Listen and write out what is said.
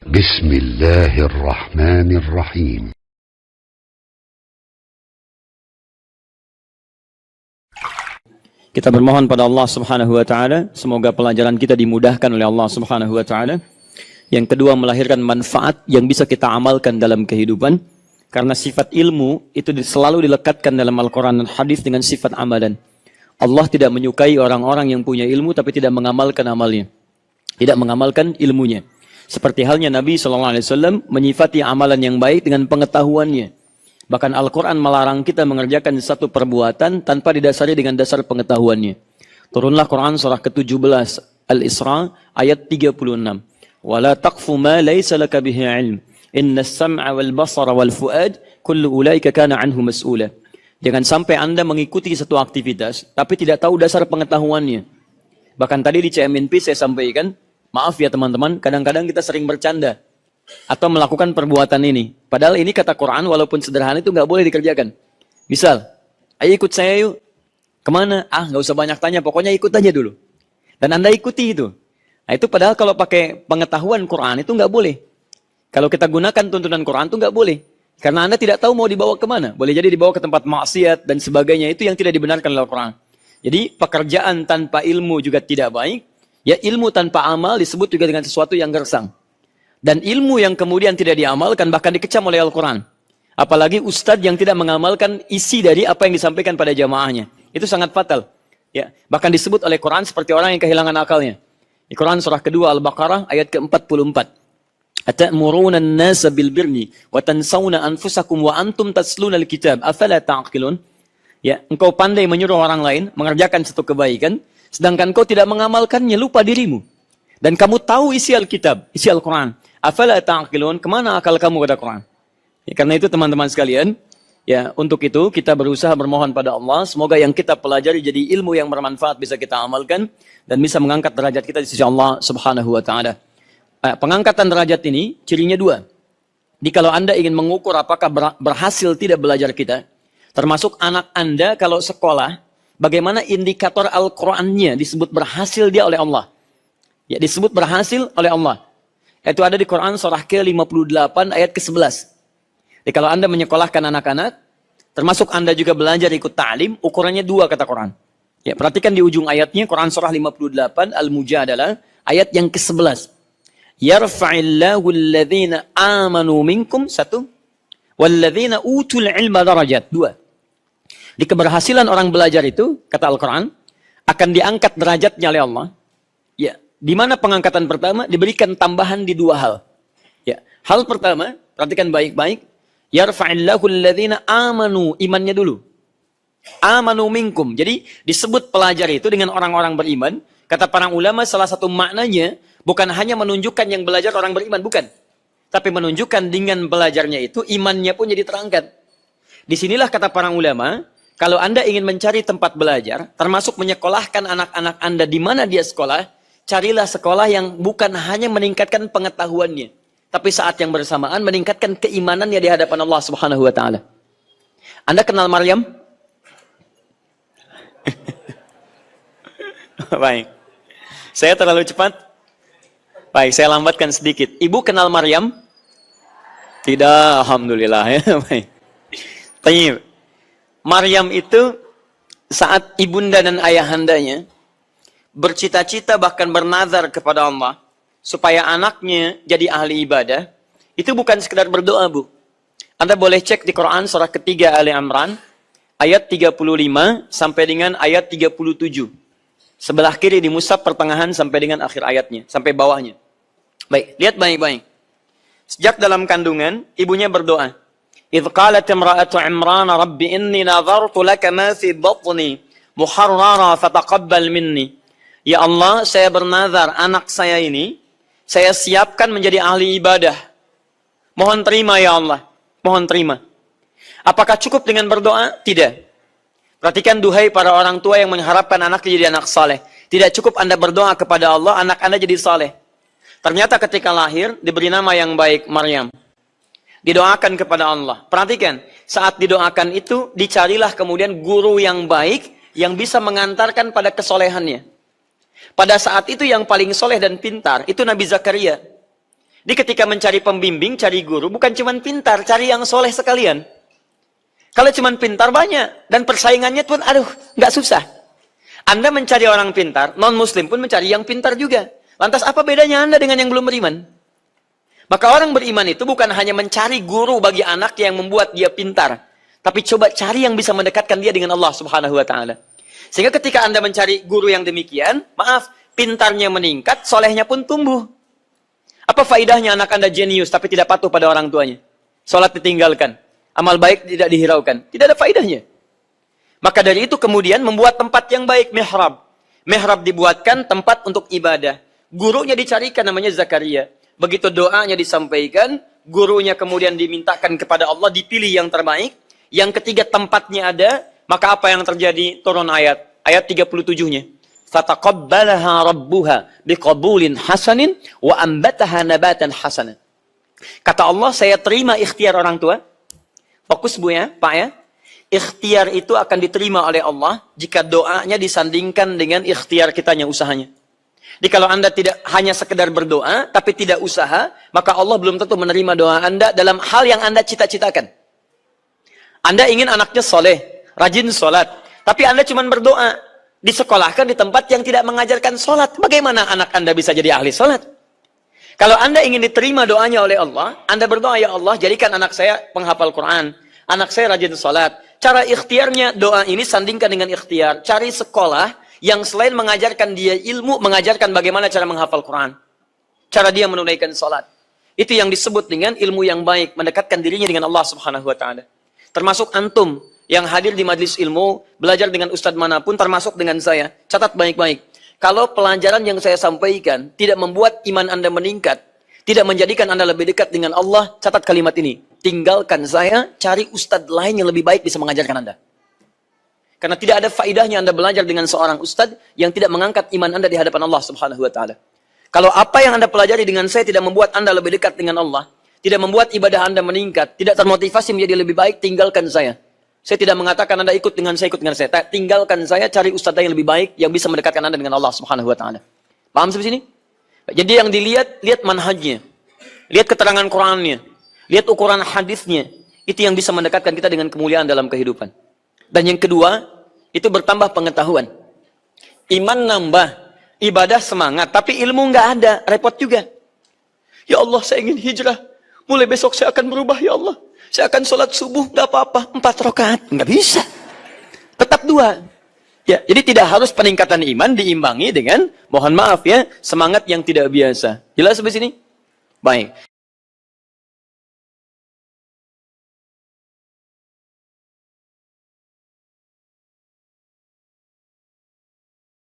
Bismillahirrahmanirrahim. Kita bermohon pada Allah Subhanahu wa taala, semoga pelajaran kita dimudahkan oleh Allah Subhanahu wa taala. Yang kedua, melahirkan manfaat yang bisa kita amalkan dalam kehidupan. Karena sifat ilmu itu selalu dilekatkan dalam Al-Quran dan hadis dengan sifat amalan. Allah tidak menyukai orang-orang yang punya ilmu tapi tidak mengamalkan amalnya. Tidak mengamalkan ilmunya. Seperti halnya Nabi SAW menyifati amalan yang baik dengan pengetahuannya. Bahkan Al-Quran melarang kita mengerjakan satu perbuatan tanpa didasari dengan dasar pengetahuannya. Turunlah Quran surah ke-17 Al-Isra ayat 36. وَلَا تَقْفُ مَا لَيْسَ لَكَ بِهِ عِلْمٍ إِنَّ السَّمْعَ وَالْبَصَرَ وَالْفُؤَادَ كُلُّ أُولَئِكَ كَانَ عَنْهُ مَسْئُولًا. Jangan sampai Anda mengikuti satu aktivitas tapi tidak tahu dasar pengetahuannya. Bahkan tadi di CMNP saya sampaikan, maaf ya teman-teman, kadang-kadang kita sering bercanda atau melakukan perbuatan ini. Padahal ini kata Quran walaupun sederhana itu nggak boleh dikerjakan. Misal, ayo ikut saya yuk. Kemana? Nggak usah banyak tanya, pokoknya ikut aja dulu. Dan Anda ikuti itu. Nah itu padahal kalau pakai pengetahuan Quran itu nggak boleh. Kalau kita gunakan tuntunan Quran itu nggak boleh. Karena Anda tidak tahu mau dibawa kemana. Boleh jadi dibawa ke tempat maksiat dan sebagainya, itu yang tidak dibenarkan oleh Al-Quran. Jadi pekerjaan tanpa ilmu juga tidak baik. Ya, ilmu tanpa amal disebut juga dengan sesuatu yang gersang. Dan ilmu yang kemudian tidak diamalkan bahkan dikecam oleh Al-Quran. Apalagi ustadz yang tidak mengamalkan isi dari apa yang disampaikan pada jamaahnya. Itu sangat fatal. Ya, bahkan disebut oleh Quran seperti orang yang kehilangan akalnya. Di Quran surah kedua Al-Baqarah ayat ke-44. Atamuruna an-nasa bil birri wa tansawna anfusakum wa antum tasluna al-kitab afala ta'qilun. Ya, engkau pandai menyuruh orang lain mengerjakan satu kebaikan sedangkan kau tidak mengamalkannya, lupa dirimu. Dan kamu tahu isi Alkitab, isi Al-Quran. Afala ta'qilun, kemana akal kamu kata Quran? Ya, karena itu teman-teman sekalian, ya untuk itu kita berusaha bermohon pada Allah, semoga yang kita pelajari jadi ilmu yang bermanfaat bisa kita amalkan, dan bisa mengangkat derajat kita di sisi Allah Subhanahu wa ta'ala. Pengangkatan derajat ini, cirinya dua. Jadi kalau Anda ingin mengukur apakah berhasil tidak belajar kita, termasuk anak Anda kalau sekolah, bagaimana indikator Al-Qurannya disebut berhasil dia oleh Allah. Ya, disebut berhasil oleh Allah. Itu ada di Quran surah ke-58 ayat ke-11. Jadi kalau Anda menyekolahkan anak-anak, termasuk Anda juga belajar ikut ta'lim, ukurannya dua kata Quran. Ya, perhatikan di ujung ayatnya, Quran surah 58 Al-Mujadalah ayat yang ke-11. Yarfa'illahu alladhina amanu minkum, satu, walladhina utul ilma darajat, dua. Di keberhasilan orang belajar itu, kata Al-Quran, akan diangkat derajatnya oleh Allah. Ya, di mana pengangkatan pertama? Diberikan tambahan di dua hal. Ya, hal pertama, perhatikan baik-baik. Yarfa'illahu alladhina amanu, imannya dulu. Amanu minkum. Jadi disebut pelajar itu dengan orang-orang beriman. Kata para ulama, salah satu maknanya bukan hanya menunjukkan yang belajar orang beriman, bukan. Tapi menunjukkan dengan belajarnya itu imannya pun jadi terangkat. Disinilah kata para ulama, kalau Anda ingin mencari tempat belajar, termasuk menyekolahkan anak-anak Anda di mana dia sekolah, carilah sekolah yang bukan hanya meningkatkan pengetahuannya, tapi saat yang bersamaan meningkatkan keimanannya di hadapan Allah Subhanahu wa taala. Anda kenal Maryam? Baik. Saya terlalu cepat? Baik, saya lambatkan sedikit. Ibu kenal Maryam? Tidak, alhamdulillah ya. Baik. Tayyib. Maryam itu saat ibunda dan ayahandanya bercita-cita bahkan bernazar kepada Allah supaya anaknya jadi ahli ibadah, itu bukan sekedar berdoa, Bu. Anda boleh cek di Quran surah ketiga Ali Imran ayat 35 sampai dengan ayat 37. Sebelah kiri di mushaf pertengahan sampai dengan akhir ayatnya, sampai bawahnya. Baik, lihat baik-baik. Sejak dalam kandungan, ibunya berdoa. إذ قالت امرأة عمران رب إني نظرت لك ما في بطني محررا فتقبل مني. Ya Allah, saya bernazar anak saya ini, saya siapkan menjadi ahli ibadah. Mohon terima ya Allah, mohon terima. Apakah cukup dengan berdoa? Tidak. Perhatikan duhai para orang tua yang mengharapkan anaknya jadi anak saleh. Tidak cukup Anda berdoa kepada Allah, anak Anda jadi saleh. Ternyata ketika lahir, diberi nama yang baik, Maryam. Didoakan kepada Allah. Perhatikan, saat didoakan itu, dicarilah kemudian guru yang baik, yang bisa mengantarkan pada kesolehannya. Pada saat itu yang paling soleh dan pintar, itu Nabi Zakaria. Di ketika mencari pembimbing, cari guru, bukan cuma pintar, cari yang soleh sekalian. Kalau cuma pintar banyak, dan persaingannya pun, aduh, nggak susah. Anda mencari orang pintar, non-muslim pun mencari yang pintar juga. Lantas apa bedanya Anda dengan yang belum beriman? Maka orang beriman itu bukan hanya mencari guru bagi anak yang membuat dia pintar, tapi coba cari yang bisa mendekatkan dia dengan Allah Subhanahu wa Ta'ala. Sehingga ketika Anda mencari guru yang demikian, maaf, pintarnya meningkat, solehnya pun tumbuh. Apa faidahnya anak Anda jenius tapi tidak patuh pada orang tuanya? Salat ditinggalkan, amal baik tidak dihiraukan. Tidak ada faidahnya. Maka dari itu kemudian membuat tempat yang baik, mihrab. Mihrab dibuatkan tempat untuk ibadah. Gurunya dicarikan namanya Zakaria. Begitu doanya disampaikan, gurunya kemudian dimintakan kepada Allah, dipilih yang terbaik. Yang ketiga tempatnya ada, maka apa yang terjadi? Turun ayat 37-nya. Fataqabbalaha rabbuha biqabulin hasanin wa ambataha nabatan hasanan. Kata Allah, saya terima ikhtiar orang tua. Fokus Bu ya, Pak ya. Ikhtiar itu akan diterima oleh Allah jika doanya disandingkan dengan ikhtiar kitanya, usahanya. Jadi kalau Anda tidak hanya sekedar berdoa, tapi tidak usaha, maka Allah belum tentu menerima doa Anda dalam hal yang Anda cita-citakan. Anda ingin anaknya soleh, rajin sholat, tapi Anda cuma berdoa. Disekolahkan di tempat yang tidak mengajarkan sholat. Bagaimana anak Anda bisa jadi ahli sholat? Kalau Anda ingin diterima doanya oleh Allah, Anda berdoa, ya Allah, jadikan anak saya penghafal Quran. Anak saya rajin sholat. Cara ikhtiarnya, doa ini sandingkan dengan ikhtiar. Cari sekolah yang selain mengajarkan dia ilmu, mengajarkan bagaimana cara menghafal Quran. Cara dia menunaikan sholat. Itu yang disebut dengan ilmu yang baik. Mendekatkan dirinya dengan Allah Subhanahu wa Ta'ala. Termasuk antum yang hadir di majlis ilmu, belajar dengan ustadz manapun, termasuk dengan saya. Catat baik-baik. Kalau pelajaran yang saya sampaikan tidak membuat iman Anda meningkat, tidak menjadikan Anda lebih dekat dengan Allah, catat kalimat ini. Tinggalkan saya, cari ustadz lain yang lebih baik bisa mengajarkan Anda. Karena tidak ada faidahnya Anda belajar dengan seorang ustadz yang tidak mengangkat iman Anda di hadapan Allah Subhanahu wa Ta'ala. Kalau apa yang Anda pelajari dengan saya tidak membuat Anda lebih dekat dengan Allah, tidak membuat ibadah Anda meningkat, tidak termotivasi menjadi lebih baik, tinggalkan saya. Saya tidak mengatakan Anda ikut dengan saya, tinggalkan saya, cari ustadz yang lebih baik yang bisa mendekatkan Anda dengan Allah Subhanahu wa Ta'ala. Paham sampai sini? Jadi yang dilihat, lihat manhajnya. Lihat keterangan Qur'annya. Lihat ukuran hadisnya. Itu yang bisa mendekatkan kita dengan kemuliaan dalam kehidupan. Dan yang kedua, itu bertambah pengetahuan. Iman nambah, ibadah semangat, tapi ilmu nggak ada, repot juga. Ya Allah, saya ingin hijrah. Mulai besok saya akan berubah, ya Allah. Saya akan sholat subuh, nggak apa-apa, 4 rakaat. Nggak bisa. Tetap 2. Ya, jadi tidak harus peningkatan iman diimbangi dengan, mohon maaf ya, semangat yang tidak biasa. Jelas sampai sini? Baik.